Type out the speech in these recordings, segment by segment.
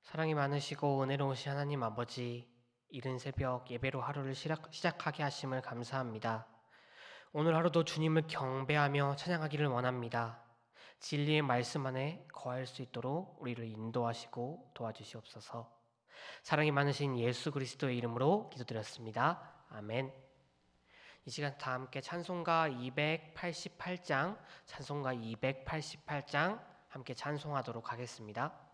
사랑이 많으시고 은혜로우신 하나님 아버지, 이른 새벽 예배로 하루를 시작하게 하심을 감사합니다. 오늘 하루도 주님을 경배하며 찬양하기를 원합니다. 진리의 말씀 안에 거할 수 있도록 우리를 인도하시고 도와주시옵소서. 사랑이 많으신 예수 그리스도의 이름으로 기도드렸습니다. 아멘. 이 시간 다 함께 찬송가 288장 함께 찬송하도록 하겠습니다.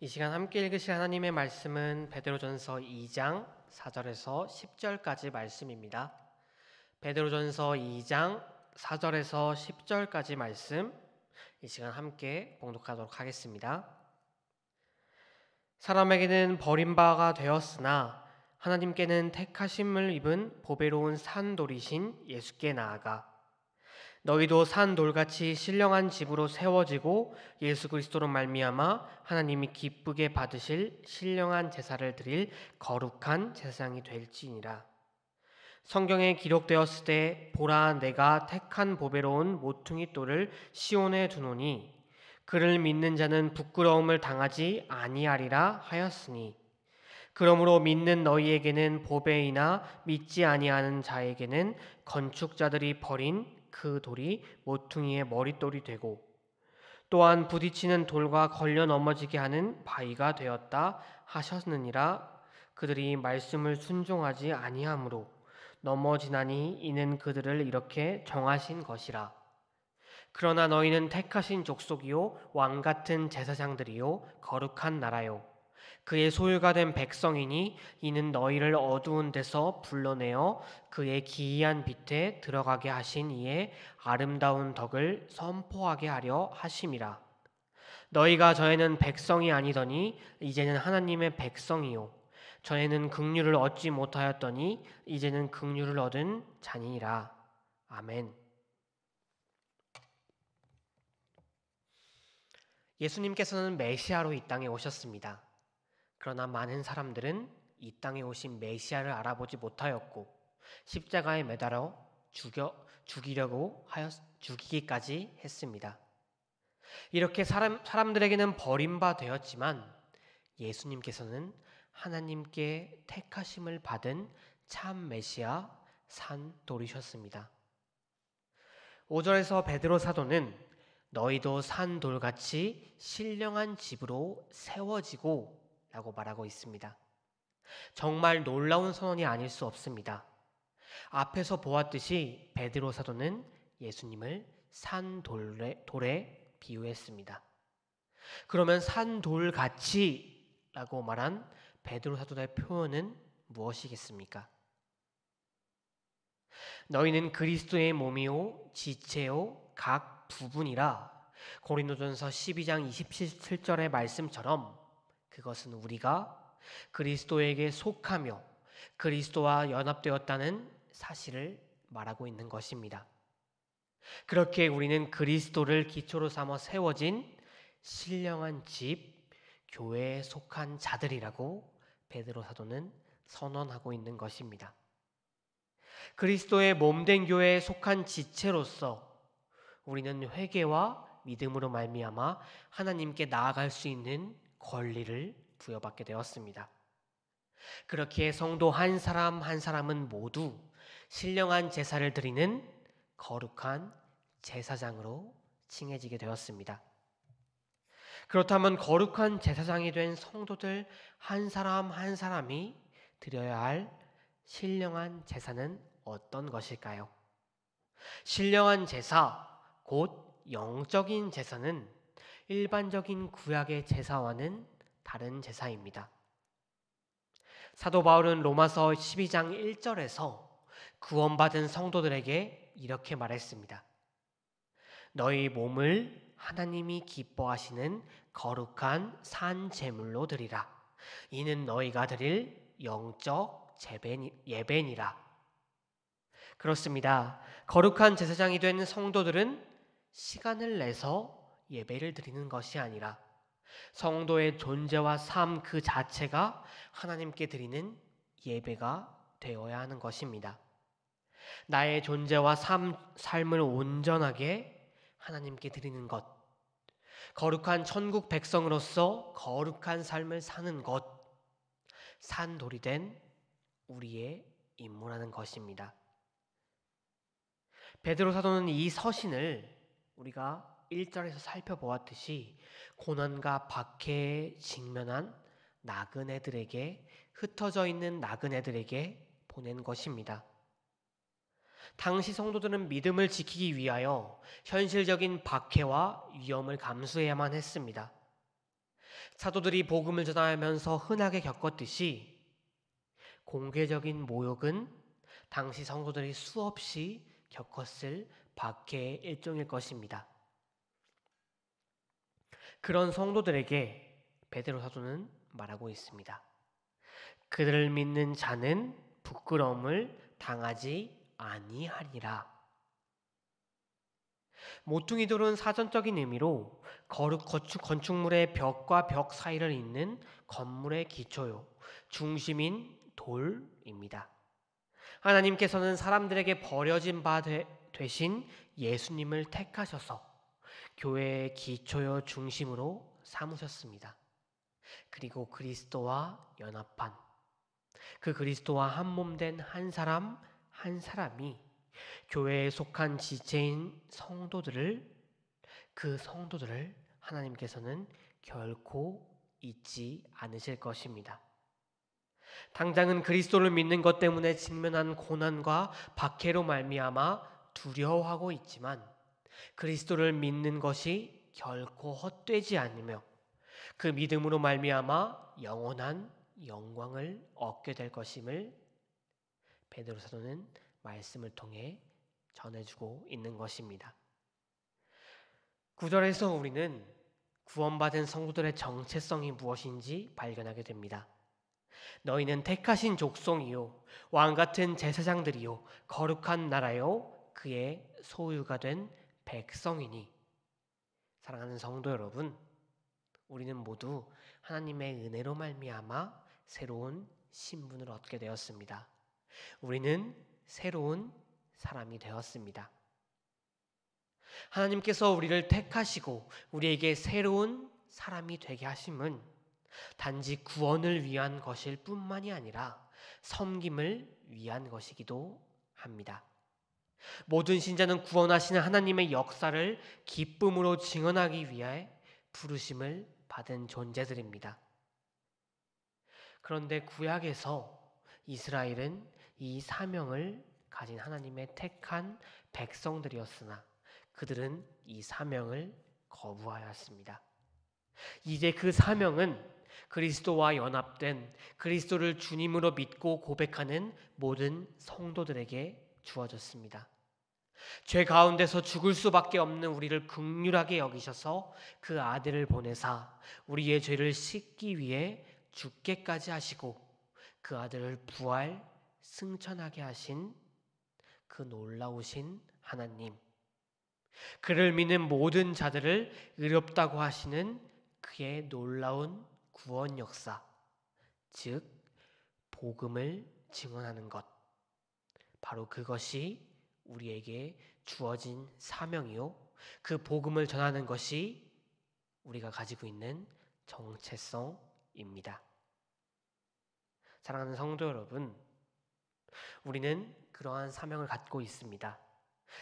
이 시간 함께 읽으실 하나님의 말씀은 베드로전서 2장 4절에서 10절까지 말씀입니다. 베드로전서 2장 4절에서 10절까지 말씀, 이 시간 함께 봉독하도록 하겠습니다. 사람에게는 버림받아 되었으나 하나님께는 택하심을 입은 보배로운 산돌이신 예수께 나아가 너희도 산 돌같이 신령한 집으로 세워지고 예수 그리스도로 말미암아 하나님이 기쁘게 받으실 신령한 제사를 드릴 거룩한 제사장이 될지니라. 성경에 기록되었을 때 보라 내가 택한 보배로운 모퉁이 돌을 시온에 두노니 그를 믿는 자는 부끄러움을 당하지 아니하리라 하였으니 그러므로 믿는 너희에게는 보배이나 믿지 아니하는 자에게는 건축자들이 버린 그 돌이 모퉁이의 머릿돌이 되고 또한 부딪히는 돌과 걸려 넘어지게 하는 바위가 되었다 하셨느니라. 그들이 말씀을 순종하지 아니하므로 넘어지나니 이는 그들을 이렇게 정하신 것이라. 그러나 너희는 택하신 족속이요 왕 같은 제사장들이요 거룩한 나라요 그의 소유가 된 백성이니 이는 너희를 어두운 데서 불러내어 그의 기이한 빛에 들어가게 하신 이의 아름다운 덕을 선포하게 하려 하심이라. 너희가 전에는 백성이 아니더니 이제는 하나님의 백성이요 전에는 긍휼을 얻지 못하였더니 이제는 긍휼을 얻은 자니라. 아멘. 예수님께서는 메시아로 이 땅에 오셨습니다. 그러나 많은 사람들은 이 땅에 오신 메시아를 알아보지 못하였고 십자가에 매달아 죽이기까지 했습니다. 이렇게 사람들에게는 버림바 되었지만 예수님께서는 하나님께 택하심을 받은 참 메시아 산돌이셨습니다. 5절에서 베드로 사도는 너희도 산돌같이 신령한 집으로 세워지고 라고 말하고 있습니다. 정말 놀라운 선언이 아닐 수 없습니다. 앞에서 보았듯이 베드로 사도는 예수님을 산돌에 비유했습니다. 그러면 산돌같이 라고 말한 베드로 사도의 표현은 무엇이겠습니까? 너희는 그리스도의 몸이요 지체요 각 부분이라. 고린도전서 12장 27절의 말씀처럼 그것은 우리가 그리스도에게 속하며 그리스도와 연합되었다는 사실을 말하고 있는 것입니다. 그렇게 우리는 그리스도를 기초로 삼아 세워진 신령한 집, 교회에 속한 자들이라고 베드로 사도는 선언하고 있는 것입니다. 그리스도의 몸된 교회에 속한 지체로서 우리는 회개와 믿음으로 말미암아 하나님께 나아갈 수 있는 권리를 부여받게 되었습니다. 그렇기에 성도 한 사람 한 사람은 모두 신령한 제사를 드리는 거룩한 제사장으로 칭해지게 되었습니다. 그렇다면 거룩한 제사장이 된 성도들 한 사람 한 사람이 드려야 할 신령한 제사는 어떤 것일까요? 신령한 제사, 곧 영적인 제사는 일반적인 구약의 제사와는 다른 제사입니다. 사도 바울은 로마서 12장 1절에서 구원받은 성도들에게 이렇게 말했습니다. 너희 몸을 하나님이 기뻐하시는 거룩한 산 제물로 드리라. 이는 너희가 드릴 영적 예배니라. 그렇습니다. 거룩한 제사장이 된 성도들은 시간을 내서 예배를 드리는 것이 아니라 성도의 존재와 삶 그 자체가 하나님께 드리는 예배가 되어야 하는 것입니다. 나의 존재와 삶을 온전하게 하나님께 드리는 것, 거룩한 천국 백성으로서 거룩한 삶을 사는 것, 산돌이 된 우리의 임무라는 것입니다. 베드로 사도는 이 서신을 우리가 1절에서 살펴보았듯이 고난과 박해에 직면한 나그네들에게, 흩어져 있는 나그네들에게 보낸 것입니다. 당시 성도들은 믿음을 지키기 위하여 현실적인 박해와 위험을 감수해야만 했습니다. 사도들이 복음을 전하면서 흔하게 겪었듯이 공개적인 모욕은 당시 성도들이 수없이 겪었을 박해의 일종일 것입니다. 그런 성도들에게 베드로 사도는 말하고 있습니다. 그들을 믿는 자는 부끄러움을 당하지 아니하리라. 모퉁이돌은 사전적인 의미로 건축물의 벽과 벽 사이를 잇는 건물의 기초요, 중심인 돌입니다. 하나님께서는 사람들에게 버려진 바 되신 예수님을 택하셔서 교회의 기초요 중심으로 삼으셨습니다. 그리고 그리스도와 연합한, 그 그리스도와 한 몸 된 한 사람 한 사람이 교회에 속한 지체인 그 성도들을 하나님께서는 결코 잊지 않으실 것입니다. 당장은 그리스도를 믿는 것 때문에 직면한 고난과 박해로 말미암아 두려워하고 있지만 그리스도를 믿는 것이 결코 헛되지 않으며 그 믿음으로 말미암아 영원한 영광을 얻게 될 것임을 베드로 사도는 말씀을 통해 전해주고 있는 것입니다. 9절에서 우리는 구원받은 성도들의 정체성이 무엇인지 발견하게 됩니다. 너희는 택하신 족속이요 왕같은 제사장들이요 거룩한 나라요 그의 소유가 된 백성이니. 사랑하는 성도 여러분, 우리는 모두 하나님의 은혜로 말미암아 새로운 신분을 얻게 되었습니다. 우리는 새로운 사람이 되었습니다. 하나님께서 우리를 택하시고 우리에게 새로운 사람이 되게 하심은 단지 구원을 위한 것일 뿐만이 아니라 섬김을 위한 것이기도 합니다. 모든 신자는 구원하시는 하나님의 역사를 기쁨으로 증언하기 위해 부르심을 받은 존재들입니다. 그런데 구약에서 이스라엘은 이 사명을 가진 하나님의 택한 백성들이었으나 그들은 이 사명을 거부하였습니다. 이제 그 사명은 그리스도와 연합된 그리스도를 주님으로 믿고 고백하는 모든 성도들에게 주어졌습니다. 죄 가운데서 죽을 수밖에 없는 우리를 긍휼하게 여기셔서 그 아들을 보내사 우리의 죄를 씻기 위해 죽게까지 하시고 그 아들을 부활 승천하게 하신 그 놀라우신 하나님, 그를 믿는 모든 자들을 의롭다고 하시는 그의 놀라운 구원 역사, 즉 복음을 증언하는 것, 바로 그것이 우리에게 주어진 사명이요 그 복음을 전하는 것이 우리가 가지고 있는 정체성입니다. 사랑하는 성도 여러분, 우리는 그러한 사명을 갖고 있습니다.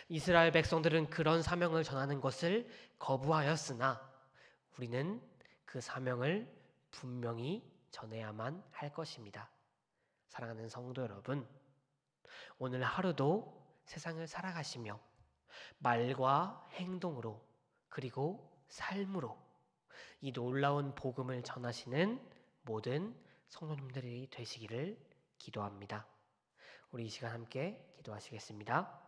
이스라엘 백성들은 그런 사명을 전하는 것을 거부하였으나 우리는 그 사명을 분명히 전해야만 할 것입니다. 사랑하는 성도 여러분, 오늘 하루도 세상을 살아가시며 말과 행동으로 그리고 삶으로 이 놀라운 복음을 전하시는 모든 성도님들이 되시기를 기도합니다. 우리 이 시간 함께 기도하시겠습니다.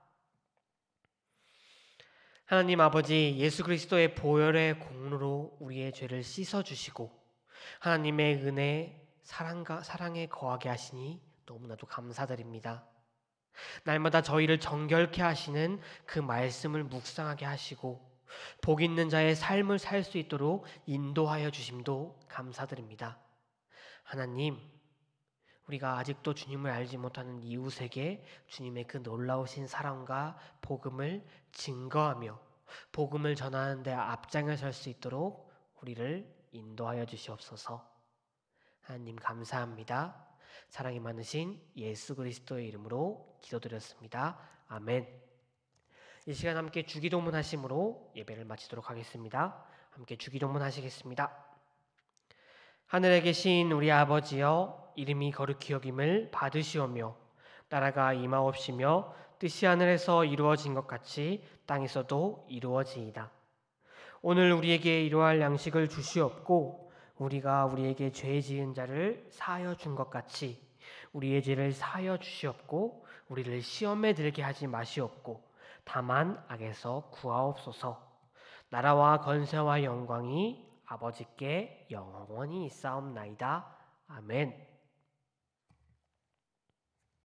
하나님 아버지, 예수 그리스도의 보혈의 공로로 우리의 죄를 씻어주시고 하나님의 은혜, 사랑에 거하게 하시니 너무나도 감사드립니다. 날마다 저희를 정결케 하시는 그 말씀을 묵상하게 하시고 복 있는 자의 삶을 살 수 있도록 인도하여 주심도 감사드립니다. 하나님, 우리가 아직도 주님을 알지 못하는 이웃에게 주님의 그 놀라우신 사랑과 복음을 증거하며 복음을 전하는 데 앞장을 설 수 있도록 우리를 인도하여 주시옵소서. 하나님 감사합니다. 사랑이 많으신 예수 그리스도의 이름으로 기도드렸습니다. 아멘. 이 시간 함께 주기도문 하심으로 예배를 마치도록 하겠습니다. 함께 주기도문 하시겠습니다. 하늘에 계신 우리 아버지여, 이름이 거룩히 여김을 받으시오며 나라가 임하옵시며 뜻이 하늘에서 이루어진 것 같이 땅에서도 이루어지이다. 오늘 우리에게 이러할 양식을 주시옵고 우리가 우리에게 죄 지은 자를 사하여 준 것 같이 우리의 죄를 사하여 주시옵고 우리를 시험에 들게 하지 마시옵고 다만 악에서 구하옵소서. 나라와 권세와 영광이 아버지께 영원히 있사옵나이다. 아멘.